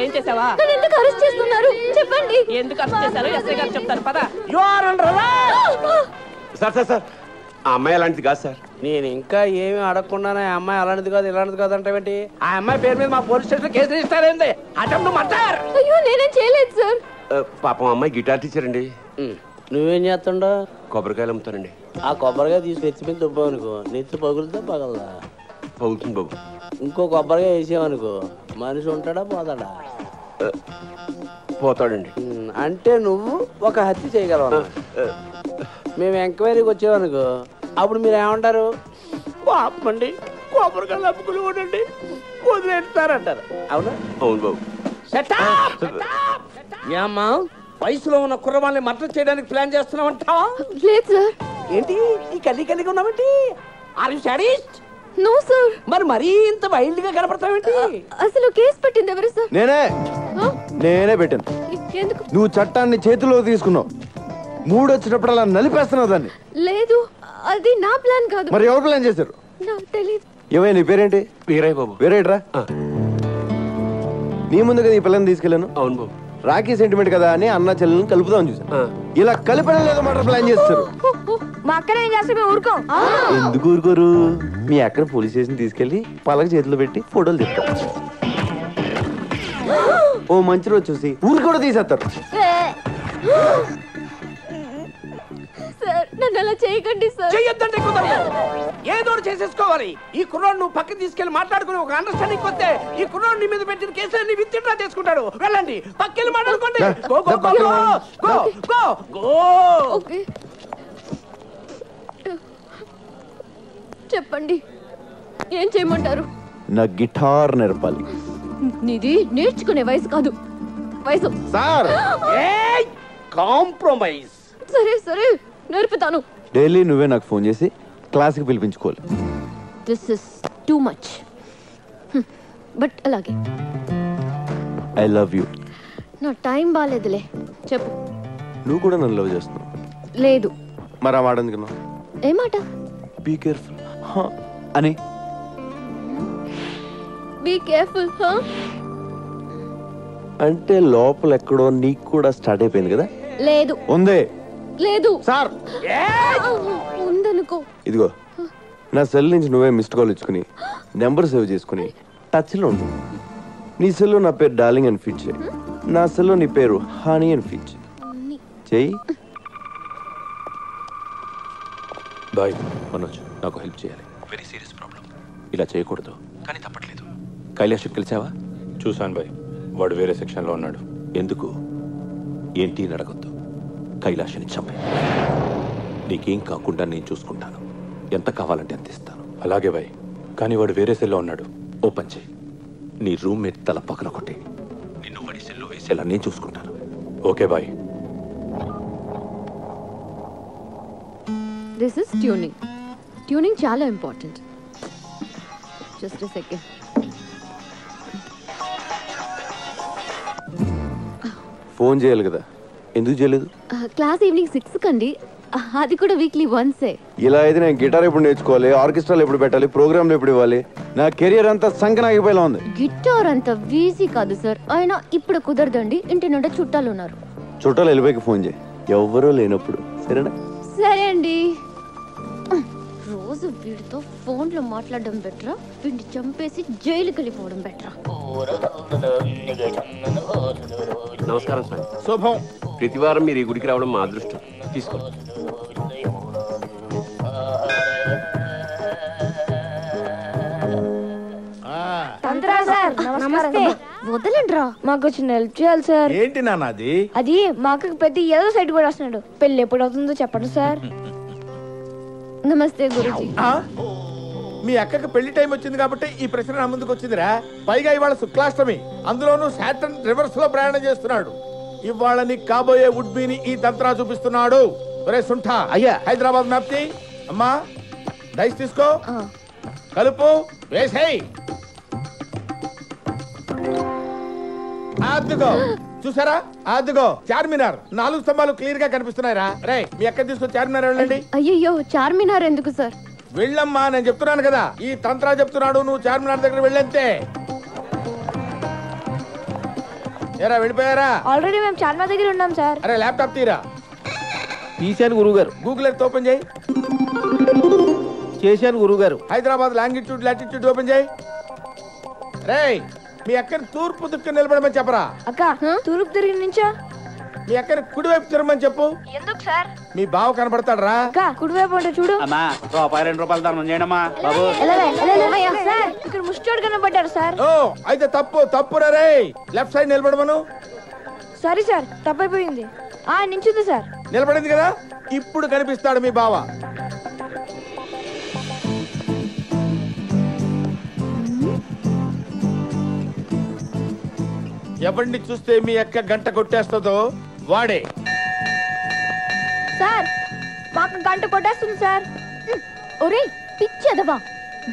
ఏం చేసావా? ఎందుకు అరెస్ట్ చేస్తున్నారు చెప్పండి. ఎందుకు అరెస్ట్ చేశారు ఎస్ఐ గారు చెప్తారు పద. సార్ సార్ సార్ ఆ అమ్మాయి అలాంటిది కాదు సార్. నేను ఇంకా ఏమి అడగకుండానే ఆ అమ్మాయి అలాంటిది కాదు ఇలాంటిది కాదు అంటే ఆ అమ్మాయి పేరు మీద మా పోలీస్ స్టేషన్ కేసు రిజిస్టర్ అయింది. Attempt murder. అయ్యో నేనేం చేయలేదు సార్. పాపం అమ్మాయి గిటార్ టీచర్ అండి. నువ్వేం చేస్తుండో? కొబ్బరికాయలు అమ్ముతానండి. ఆ కొబ్బరికాయ తీసి నెత్తి మీద దుబ్బావు అనుకో, నెత్తి పగులుతా పగలదా? పగులుతుంది బాబు. ఇంకో కొబ్బరికాయ వేసామనుకో మనిషి ఉంటాడా పోతాడా? పోతాడండి. అంటే నువ్వు ఒక హత్య చేయగలవు. మేము ఎంక్వైరీకి వచ్చామనుకో అప్పుడు మీరు ఏమంటారు? పాపండి కొబ్బరికాయలు అమ్ముకుని ఉండండి వదిలేస్తారంటారు. అవునా? అవును బాబు. ఏమ్మా వయసులో ఉన్న కుర్రవాళ్ళని మర్డర్ చేయడానికి ప్లాన్ చేస్తున్నావంటావా? లేదు సార్. ఏంటి ఈ కలిగి ఉన్నావంటి? Are you sadist? No sir. మరీ ఇంత వైల్డ్ గా కనపడతావేంటి? అసలు కేసు పెట్టింది ఎవరు సార్? నేనే పెట్టాను. ఎందుకు? నువ్వు చట్టాన్ని చేతిలో తీసుకున్నావు. మూడు వచ్చినప్పుడు అలా నలిపేస్తున్నావు దాన్ని. లేదు అది నా ప్లాన్ కాదు. మరి ఎవరు ప్లాన్ చేశారు? నాకు తెలియదు. ఏమై నీ పేరేంటి? వీరయ్య బాబు. వీరయ్యరా? నీ ముందు కదా ఈ పిల్లని తీసుకెళ్ళాను. అవును బాబు. రాఖీ సెంటిమెంట్ కదా అని అన్న చెల్లెల్ని కలుపుదామని చూసాను. ఇలా కలిపడం లేదో మాట ప్లాన్ చేస్తారు. మా అక్కనే చేస్తే ఊరుకోం. ఎందుకు ఊరుకోరు? మీ అక్కడ పోలీస్ స్టేషన్ తీసుకెళ్లి పలక చేతిలో పెట్టి ఫోటోలు తెస్తారు. ఓ మంచి రోజు చూసి ఊరు కూడా తీసేస్తారు. సార్ నన్ను అలా చేయకండి సార్. చెయ్యొద్దంటే కుదరదు. ఏదో చేసేసుకోవాలి. ఈ కుర్రాడు నువ్వు పక్కకి తీసుకెళ్లి మాట్లాడుకుని ఒక అండర్స్టాండింగ్ వస్తే ఈ కుర్రాడు నీ మీద పెట్టిన కేసులన్నీ విత్డ్రా చేసుకుంటాడు. వెళ్ళండి పక్కెళ్ళి మాట్లాడుకోండి. Go go go go go go. Okay చెప్పండి ఏం చేయమంటారు? నా గిటార్ నేర్పాలి. నీది నేర్చుకునే వయసు కాదు, వయసు. Sir compromise. సరే సరే నేర్పుతాను. డైలీ నువ్వే నాకు ఫోన్ చేసి క్లాస్కి పిలిపించుకోవాలి. This is too much. But అలాగే. I love you. నా టైం బాగాలేదులే. చెప్పు. నువ్వు కూడా నన్ను లవ్ చేస్తున్నావు. లేదు. మరి ఆ మాట ఎందుకు? ఏ మాట? బీ కేర్ఫుల్ అని. బీ కేర్ఫుల్ అంటే లోపల ఎక్కడో నీకు కూడా స్టార్ట్ అయిపోయింది కదా? లేదు. ఉందే. లేదు సార్. ఉందనుకో. ఇదిగో నా సెల్ నుంచి నువ్వే మిస్డ్ కాల్ ఇచ్చుకుని నెంబర్ సేవ్ చేసుకుని టచ్లో ఉండు. నీ సెల్లో నా పేరు డార్లింగ్ అని ఫీడ్ చేయి. నా సెల్లో నీ పేరు హనీ అని ఫీడ్ చేయి. బాయ్ మనోజ్, నాకు హెల్ప్ చేయాలి. Very serious problem. ఇలా చేయకూడదు కానీ తప్పట్లేదు. కైలాష్కి కలిసావా? చూశాను బాయ్, వాడు వేరే సెక్షన్లో ఉన్నాడు. ఎందుకు ఏంటి అని అడగొద్దు. కైలాష్ని చంపే. నీకేం కాకుండా నేను చూసుకుంటాను. ఎంత కావాలంటే అంత ఇస్తాను. అలాగే బాయ్, కానీ వాడు వేరే సెల్లో ఉన్నాడు. ఓపెన్ చేయి. నీ రూమ్మేట్ తల పక్కన కొట్టి నిన్ను వాడి సెల్లో వేసేలా నేను చూసుకుంటాను. Okay bye. This is tuning. Tuning చాలా important. Just a second. Phone చేయాలి కదా, ఎందుకు చేయలేదు? క్లాస్ ఈవినింగ్ 6 కండి. అది కూడా వీక్లీ వన్సే. ఇలా అయితే నేను గిటార్ ఎప్పుడు నేర్చుకోవాలి, ఆర్కెస్ట్రాలు ఎప్పుడు పెట్టాలి, ప్రోగ్రాంలు ఎప్పుడు ఇవ్వాలి? నా కెరియర్ అంతా సంకనాగిపోయేలా ఉంది. గిటార్ అంత ఈజీ కాదు సార్. అయినా ఇప్పుడు కుదరదండి, ఇంటి నుండి చుట్టాలు ఉన్నారు. చుట్టాలు వెళ్ళిపోయి ఫోన్ చేయి, ఎవరో లేనప్పుడు. సరేనా? సరే అండి. రోజు వీడితో ఫోన్లో మాట్లాడడం బెటరా, వీడిని చంపేసి జైలుకి వెళ్ళిపోవడం బెటరా? నమస్కారం సార్. శుభం. ప్రతి వారం మీరు ఈ గుడికి రావడం మా అదృష్టం. తీసుకోండి. వదలండ్రా, మాకు చిన్న హెల్ప్ చేయాలి సార్. ఏంటి నాన్నది? అది మా అక్కకి పెద్ద ఏదో సైడ్ కూడా వస్తున్నాడు. పెళ్లి ఎప్పుడు అవుతుందో చెప్పండి సార్. నమస్తే గురుజీ. మీ అక్కకి పెళ్లి టైం వచ్చింది కాబట్టి ఈ ప్రశ్న నా ముందుకు వచ్చిందిరా. పైగా ఇవాళ శుక్లాష్టమి, అందులోనూ సాటర్న్ రివర్స్ లో ప్రయాణం చేస్తున్నాడు. ఇవాళ నీకు కాబోయే వుడ్బీని ఈ తంత్రా చూపిస్తున్నాడు. ఒరే సుంఠా, అయ్యా, హైదరాబాద్ మ్యాప్ చేయి. అమ్మా డైస్ తీసుకో, కలుపు, వేసేయ్. అద్దుకో, చూసారా? అద్దుకో చార్మినార్ 4 స్తంభాలు క్లియర్ గా కనిపిస్తున్నాయిరా. రే మీ అక్క తీసుకొని చార్మినార్ వెళ్ళండి. అయ్యయ్యో, చార్మినార్ ఎందుకు సార్? వెళ్ళమ్మా, నేను చెప్తున్నాను కదా, ఈ తంత్రా చెప్తున్నాడు, నువ్వు చార్మినార్ దగ్గర వెళ్ళంతే. ఏరా వెళ్ళిపోయారా? ఆల్రెడీ మేము చార్మినార్ దగ్గర ఉన్నాం సార్. అరే ల్యాప్టాప్ తీరా. తీశాను గురుగారు. గూగుల్ ఎర్త్ ఓపెన్ చేయి. చేశాను గురుగారు. హైదరాబాద్ లాంగిట్యూడ్ లాటిట్యూడ్ ఓపెన్ చేయి. రేయ్ మీ అక్కని తూర్పు దిక్కు నిలబడమని చెప్పరా. అక్క తూర్పు తిరిగి నుంచా. మీ అక్కని కుడివైపు తిరగమని చెప్పు. ఎందుకు సార్? మీ బావ కనబడతాడు రా. అక్క కుడివైపు అంటే చూడు. అమ్మా ₹2 దానం చేయండి అమ్మా బాబు. సార్ ఇక్కడ ముష్టోడు కనబడ్డాడు సార్. ఓ అయితే తప్పు రే. లెఫ్ట్ సైడ్ నిలబడమను. సారీ సార్ తప్పైపోయింది. నించుంది సార్. నిలబడింది కదా, ఇప్పుడు కనిపిస్తాడు మీ బావ. ఎవరిని చూస్తే మీ అక్క గంట కొట్టేస్తుందో వాడే. సార్ మాకు గంట కొట్టేస్తుంది సార్. ఒరే పిచ్చి అదవా,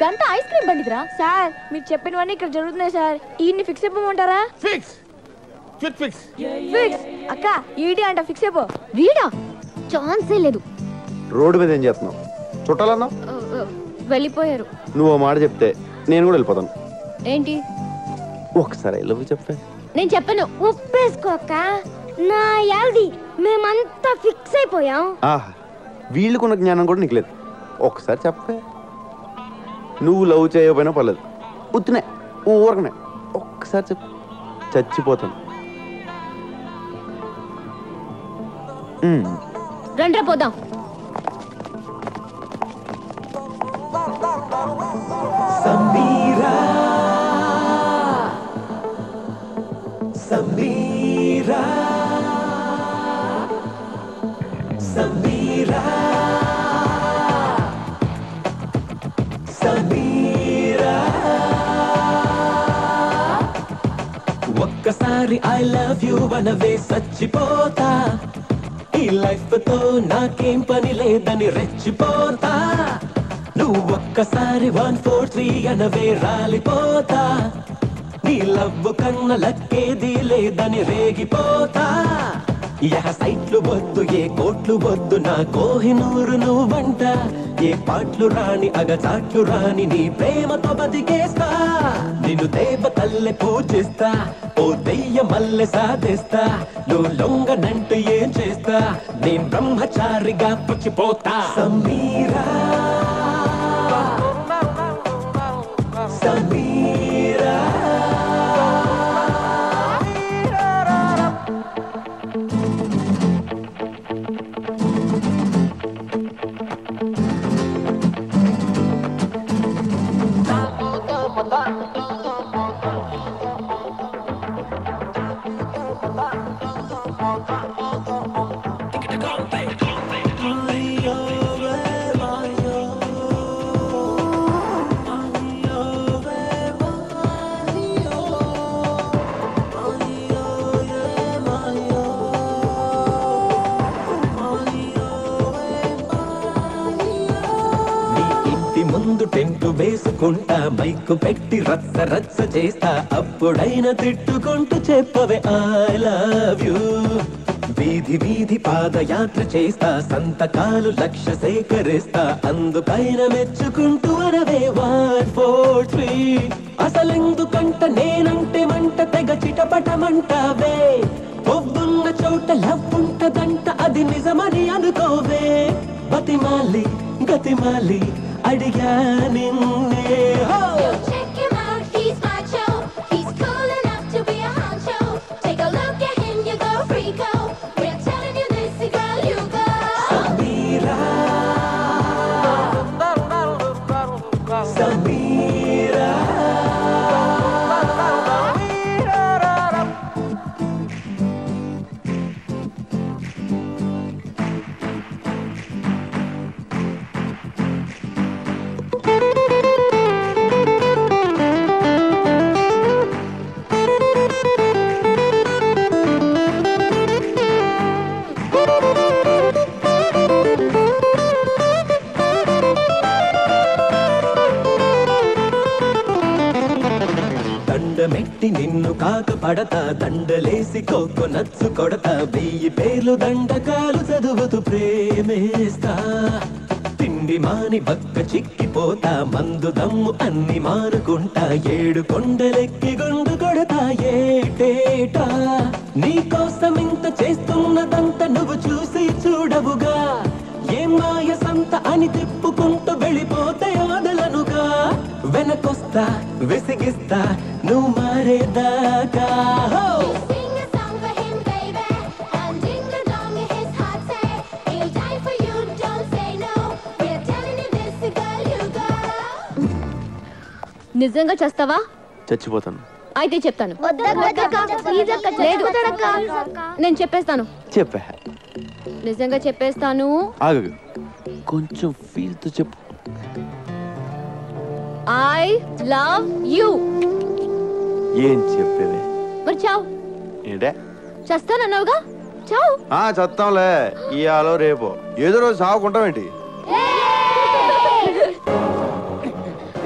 గంట ఐస్ క్రీమ్ బండిదిరా. సార్ మీరు చెప్పినవన్నీ ఇక్కడ జరుగుతున్నాయి సార్. ఈయన్ని ఫిక్స్ అయిపోమంటారా? Fix fix fix fix. అక్క ఈడి అంట ఫిక్స్ అయిపో. వీడా ఛాన్సే లేదు. రోడ్డు మీద ఏం చేస్తున్నావు? చుట్టాలన్నా వెళ్ళిపోయారు. నువ్వు ఓ మాట చెప్తే నేను కూడా వెళ్ళిపోతాను. ఏంటి? ఒకసారి ఐ లవ్ యూ చెప్పే. నేను చెప్పను. ఒప్పేసుకోక నా యాది మేమంతా ఫిక్స్ అయిపోయాం. ఆహా, వీళ్ళకున్న జ్ఞానం కూడా నీకు లేదు. ఒకసారి చెప్పే. నువ్వు లవ్ చేయకపోయినా పర్లేదు, ఉత్తునే ఊరకనే ఒక్కసారి చెప్పు. చచ్చిపోతాను. రండ్రా పోదాం. సమీరా సమీరా సమీరా సమీరా ఒక్కసారి ఐ లవ్ యూ అనవే చచ్చిపోతా. ఈ లైఫ్ తో నాకేం పని లేదని రెచ్చిపోతా. నువ్వు ఒక్కసారి 1 4 3 అనవే రాలిపోతా. నీ లవ్ కన్న లక్కేది లేదని రేగిపోతా. యహ సైట్లు వద్దు, ఏ కోట్లు వద్దు, నా కోహినూరు నువ్వంట. ఏ పాటలు రాని అగచాట్లు రాని నీ ప్రేమతో బతికేస్తా. నిన్ను దేవతల్లే పూజిస్తా, ఓ దెయ్య మల్లె సాధిస్తా. నువ్వు లొంగనంటూ ఏం చేస్తా, నేను బ్రహ్మచారిగా పుచ్చిపోతా. సమీరా సమీరా ముందు టెంటు వేసుకుంటా, మైకు పెట్టి రచ్చ రచ్చ చేస్తా. అప్పుడైనా తిట్టుకుంటూ చెప్పవే ఐ లవ్ యూ. వీధి వీధి పాదయాత్ర చేస్తా, సంతకాలు లక్ష సేకరిస్తా. అందుపైన మెచ్చుకుంటూ అనవే 1 4 3. అసలెందుకంట నేనంటే మంట తెగ చిటపటమంటావే. పొవ్వున్న చోట లవ్ ఉంటదంట, అది నిజమని అనుకోవే. బతిమాలి గతిమాలి అడిగా నిన్నే. సమీరా సమీరా దండమెట్టి నిన్ను కాక పడతా. దండలేసి కోకో నచ్చు కొడతా. 1000 పేర్లు దండకాలు చదువుతూ ప్రేమేస్తా. తిండి మాని బక్క చిక్కిపోతా. మందు దమ్ము అన్ని మానుకుంటా. 7 కొండలెక్కి గుండు కొడతా ఏటేటా. నీకోసం ఇంత చేస్తున్నదంతా నువ్వు చూసి చూడవుగా ఏం మాయ సంత అని తిప్పుకుంటూ వెళ్ళిపోతే వదలనుగా వెనకొస్తా విసిగిస్తా నువ్వు మారేదాకా నిజంగా చేస్తావా? చచ్చిపోతాను. అయితే చెప్తాను. లేదు, నేను చెప్పేస్తాను. చెప్పా. నిజంగా చెప్పేస్తాను. ఆగు, కొంచెం ఫీల్ తో చెప్పు. I love you. ఏం చెప్పేవే? మరి చావు. ఏంటే? చస్తానన్నావుగా, చావు. చస్తాంలే, ఇయాలో రేపో ఏదో రోజు సాగుకుంటామేంటి?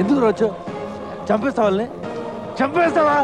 ఎందుకు రోజు చంపేస్తావాళ్ళని? చంపేస్తావా?